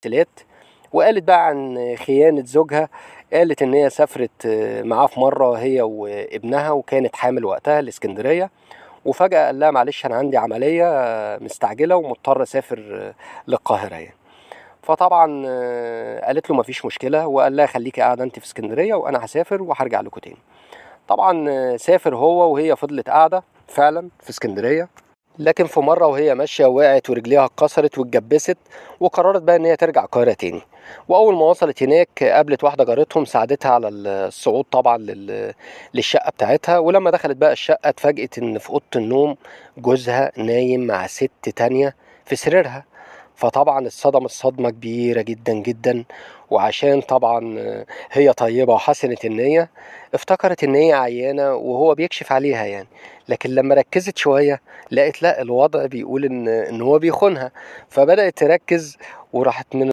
المراسلات، وقالت بقى عن خيانة زوجها. قالت إن هي سافرت معاه في مرة هي وابنها، وكانت حامل وقتها لإسكندرية، وفجأة قال لها معلش أنا عندي عملية مستعجلة ومضطر أسافر للقاهرة يعني. فطبعا قالت له مفيش مشكلة، وقال لها خليكي قاعدة أنت في اسكندرية وأنا هسافر وهرجع لكم تاني. طبعا سافر هو، وهي فضلت قاعدة فعلا في اسكندرية. لكن في مرة وهي ماشية وقعت ورجليها اتكسرت واتجبست، وقررت بقى ان هي ترجع القاهرة تاني. واول ما وصلت هناك قابلت واحدة جارتهم ساعدتها على الصعود طبعا للشقة بتاعتها. ولما دخلت بقى الشقة اتفاجئت ان في اوضة النوم جوزها نايم مع ست تانية في سريرها. فطبعا اتصدمت صدمة كبيرة جدا جدا. وعشان طبعا هي طيبة وحسنة النية، افتكرت ان هي عيانة وهو بيكشف عليها يعني. لكن لما ركزت شوية لقيت لا، الوضع بيقول ان هو بيخونها. فبدأت تركز، وراحت من